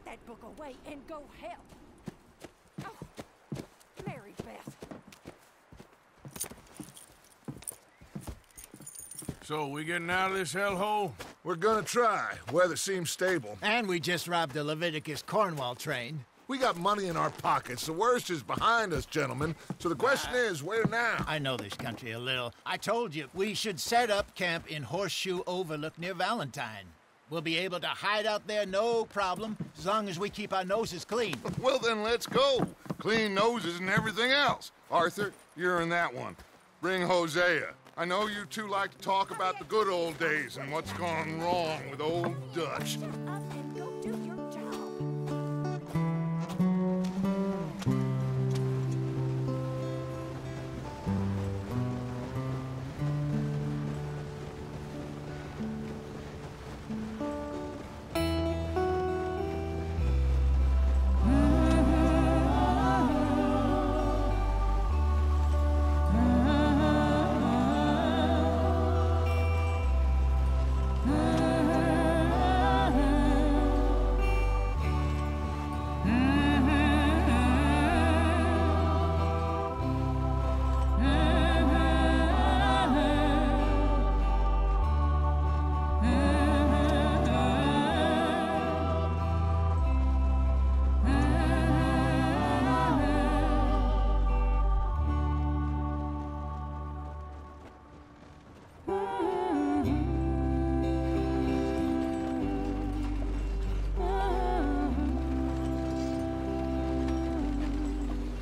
that book away and go help. Oh, Mary Beth. So, we getting out of this hellhole? We're gonna try. Weather seems stable. And we just robbed a Leviticus Cornwall train. We got money in our pockets. The worst is behind us, gentlemen. So the question is, where now? I know this country a little. I told you, we should set up camp in Horseshoe Overlook near Valentine. We'll be able to hide out there, no problem, as long as we keep our noses clean. Well, then let's go. Clean noses and everything else. Arthur, you're in that one. Bring Hosea. I know you two like to talk about the good old days and what's gone wrong with old Dutch. Shut up and go do your job.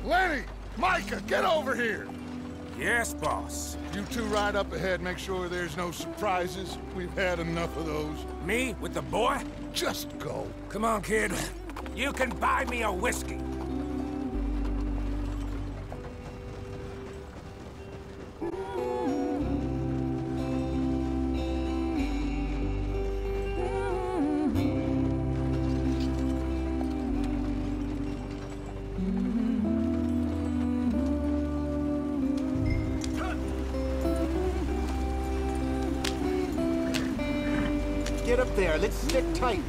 Lenny! Micah, get over here! Yes, boss. You two ride up ahead, make sure there's no surprises. We've had enough of those. Me with the boy? Just go. Come on, kid. You can buy me a whiskey. Get up there, let's stick tight.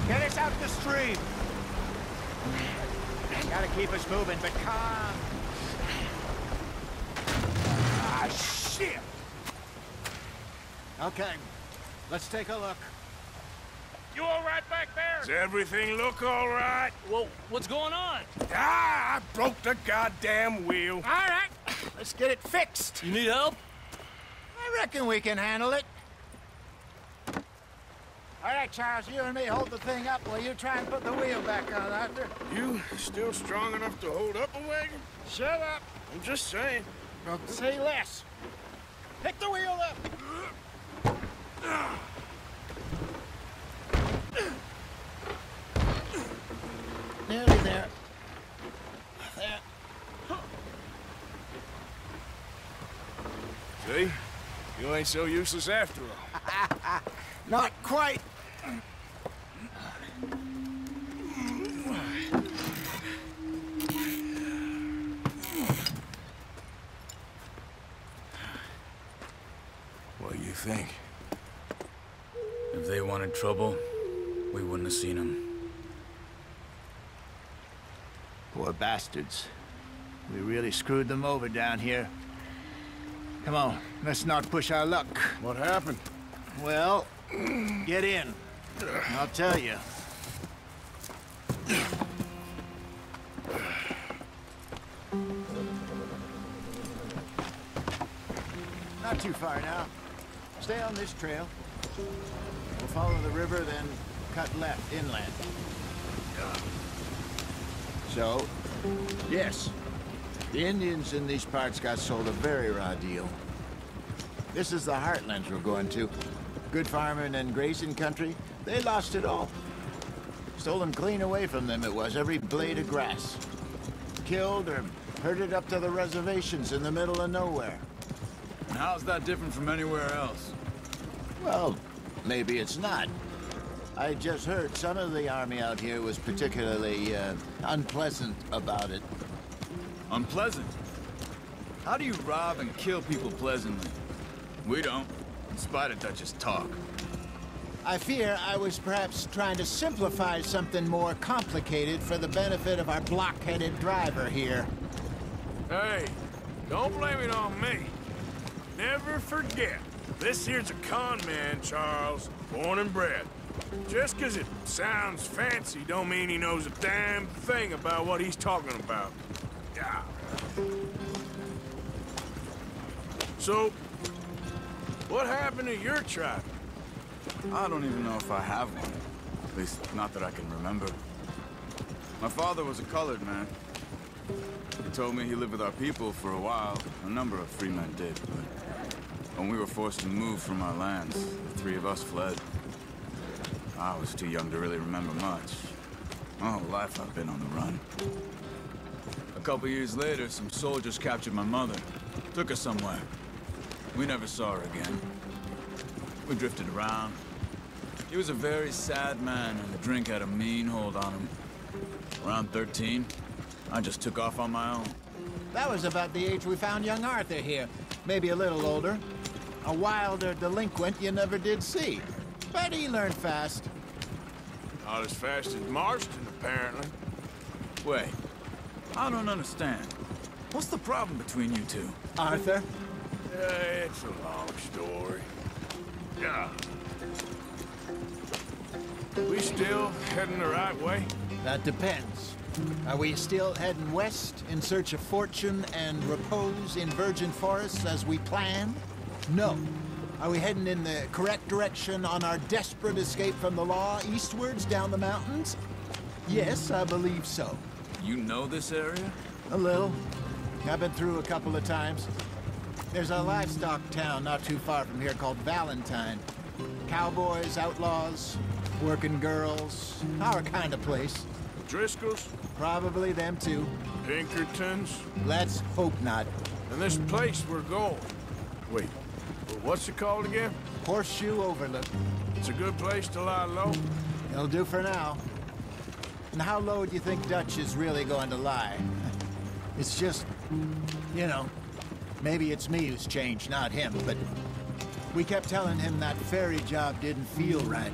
Get us out the stream. Gotta keep us moving, but calm. Ah, shit! Okay, let's take a look. You all right back there? Does everything look all right? Well, what's going on? Ah, I broke the goddamn wheel. All right, let's get it fixed. You need help? I reckon we can handle it. All right, Charles, you and me hold the thing up while you try and put the wheel back on, Arthur. You still strong enough to hold up a wagon? Shut up. I'm just saying. Say less. Pick the wheel up. Nearly there. There. See? You ain't so useless after all. Not quite. What do you think? If they wanted trouble, we wouldn't have seen them. Poor bastards. We really screwed them over down here. Come on, let's not push our luck. What happened? Well, get in. I'll tell you. Not too far now. Stay on this trail. We'll follow the river, then cut left inland. So, yes, the Indians in these parts got sold a very raw deal. This is the heartlands we're going to. Good farming and grazing country, they lost it all. Stolen clean away from them it was, every blade of grass. Killed or herded up to the reservations in the middle of nowhere. And how's that different from anywhere else? Well, maybe it's not. I just heard some of the army out here was particularly unpleasant about it. Unpleasant? How do you rob and kill people pleasantly? We don't, in spite of Dutch's talk. I fear I was perhaps trying to simplify something more complicated for the benefit of our block-headed driver here. Hey, don't blame it on me. Never forget, this here's a con man, Charles, born and bred. Just 'cause it sounds fancy don't mean he knows a damn thing about what he's talking about. Yeah. So, what happened to your tribe? I don't even know if I have one. At least, not that I can remember. My father was a colored man. He told me he lived with our people for a while. A number of free men did, but when we were forced to move from our lands, the three of us fled. I was too young to really remember much. My whole life I've been on the run. A couple years later, some soldiers captured my mother. Took her somewhere. We never saw her again. We drifted around. He was a very sad man, and the drink had a mean hold on him. Around 13, I just took off on my own. That was about the age we found young Arthur here. Maybe a little older. A wilder delinquent you never did see. But he learned fast. Not as fast as Marston, apparently. Wait, I don't understand. What's the problem between you two? Arthur? It's a long story. Yeah. We still heading the right way? That depends. Are we still heading west in search of fortune and repose in virgin forests as we planned? No. Are we heading in the correct direction on our desperate escape from the law eastwards down the mountains? Yes, I believe so. You know this area? A little. I've been through a couple of times. There's a livestock town not too far from here called Valentine. Cowboys, outlaws, working girls, our kind of place. Driscoll's? Probably them too. Pinkertons? Let's hope not. And this place we're going. Wait, what's it called again? Horseshoe Overlook. It's a good place to lie low? It'll do for now. And how low do you think Dutch is really going to lie? It's just, you know, maybe it's me who's changed, not him, but we kept telling him that ferry job didn't feel right.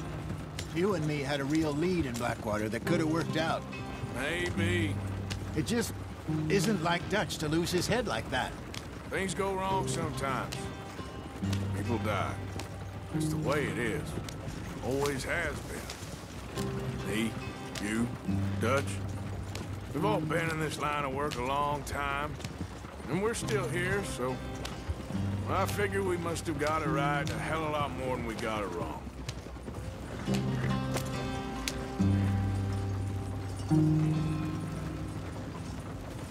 You and me had a real lead in Blackwater that could have worked out. Maybe. It just isn't like Dutch to lose his head like that. Things go wrong sometimes. People die. It's the way it is. Always has been. Me, you, Dutch. We've all been in this line of work a long time. And we're still here, so... I figure we must have got it right a hell of a lot more than we got it wrong.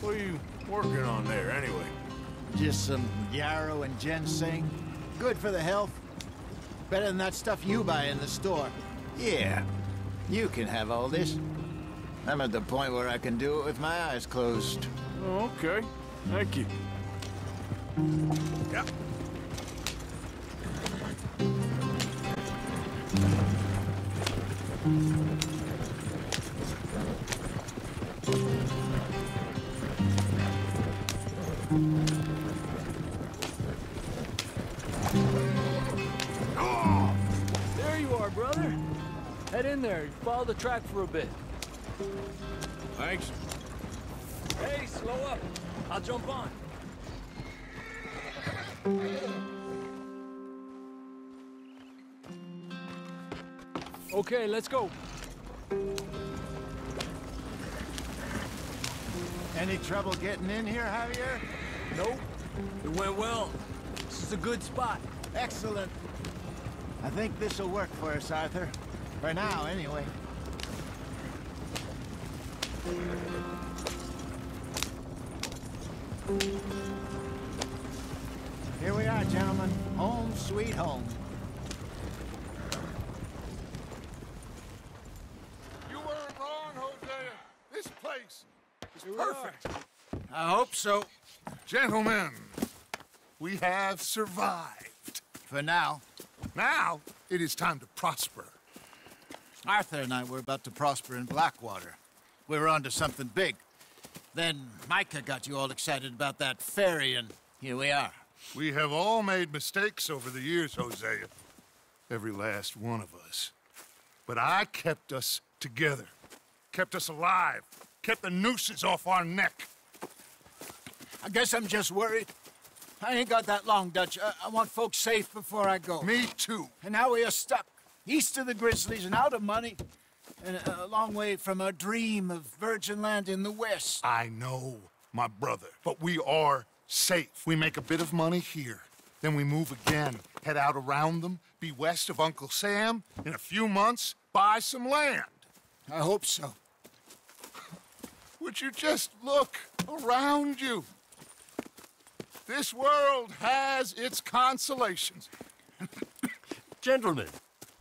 What are you working on there, anyway? Just some yarrow and ginseng. Good for the health. Better than that stuff you buy in the store. Yeah, you can have all this. I'm at the point where I can do it with my eyes closed. Oh, okay. Thank you. Yeah. There you are, brother. Head in there. Follow the track for a bit. Thanks. Hey, slow up. I'll jump on. Okay, let's go. Any trouble getting in here, Javier? Nope. It went well. This is a good spot. Excellent. I think this'll work for us, Arthur. For now, anyway. Here we are, gentlemen. Home sweet home. You weren't wrong, Hosea. This place is perfect. I hope so. Gentlemen, we have survived. For now. Now, it is time to prosper. Arthur and I were about to prosper in Blackwater. We were onto something big. Then Micah got you all excited about that ferry, and here we are. We have all made mistakes over the years, Hosea. Every last one of us. But I kept us together. Kept us alive. Kept the nooses off our neck. I guess I'm just worried. I ain't got that long, Dutch. I want folks safe before I go. Me too. And now we are stuck, east of the Grizzlies and out of money, and a long way from our dream of virgin land in the west. I know, my brother, but we are safe. We make a bit of money here, then we move again, head out around them, be west of Uncle Sam, in a few months, buy some land. I hope so. Would you just look around you? This world has its consolations. Gentlemen,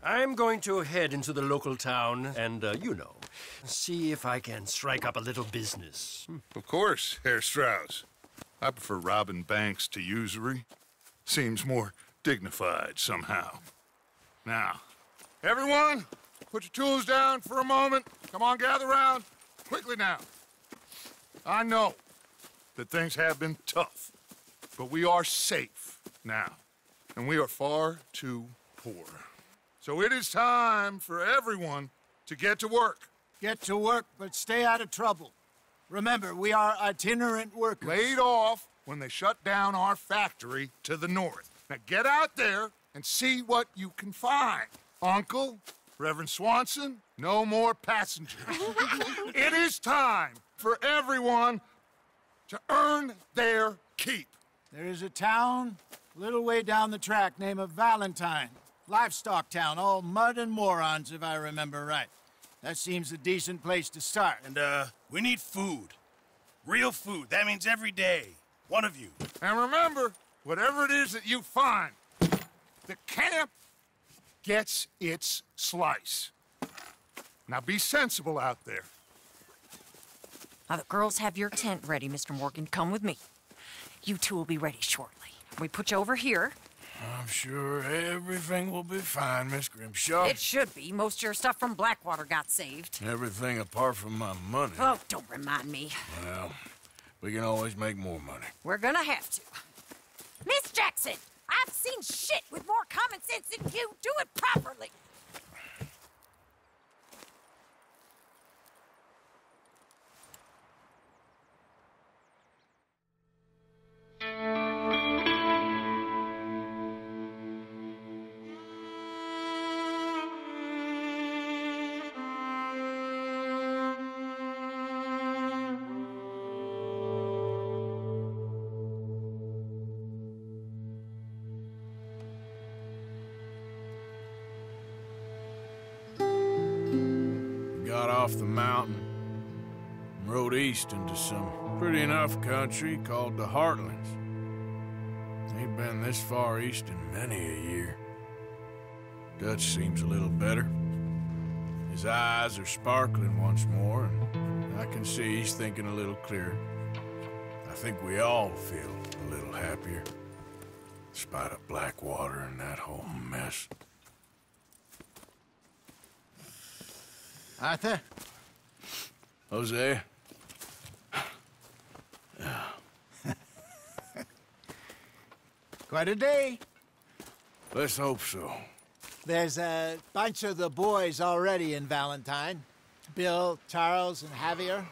I'm going to head into the local town and, you know, see if I can strike up a little business. Of course, Herr Strauss. I prefer robbing banks to usury. Seems more dignified somehow. Now, everyone, put your tools down for a moment. Come on, gather round. Quickly now. I know that things have been tough, but we are safe now, and we are far too poor. So it is time for everyone to get to work. Get to work, but stay out of trouble. Remember, we are itinerant workers. Laid off when they shut down our factory to the north. Now get out there and see what you can find. Uncle, Reverend Swanson, no more passengers. It is time for everyone to earn their keep. There is a town a little way down the track named Valentine. Livestock town, all mud and morons, if I remember right. That seems a decent place to start. And, we need food. Real food. That means every day. One of you. And remember, whatever it is that you find, the camp gets its slice. Now be sensible out there. Now the girls have your tent ready, Mr. Morgan. Come with me. You two will be ready shortly. We put you over here. I'm sure everything will be fine, Miss Grimshaw. It should be. Most of your stuff from Blackwater got saved. Everything apart from my money. Oh, don't remind me. Well, we can always make more money. We're gonna have to. Miss Jackson, I've seen shit with more common sense than you. Do it properly. Got off the mountain and rode east into some pretty enough country called the Heartlands. Ain't been this far east in many a year. Dutch seems a little better. His eyes are sparkling once more, and I can see he's thinking a little clearer. I think we all feel a little happier, in spite of Blackwater and that whole mess. Arthur? Jose? Quite a day. Let's hope so. There's a bunch of the boys already in Valentine. Bill, Charles, and Javier.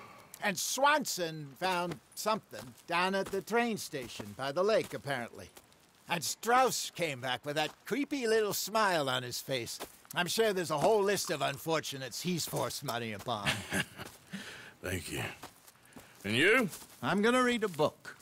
And Swanson found something down at the train station by the lake, apparently. And Strauss came back with that creepy little smile on his face. I'm sure there's a whole list of unfortunates he's forced money upon. Thank you. And you? I'm gonna read a book.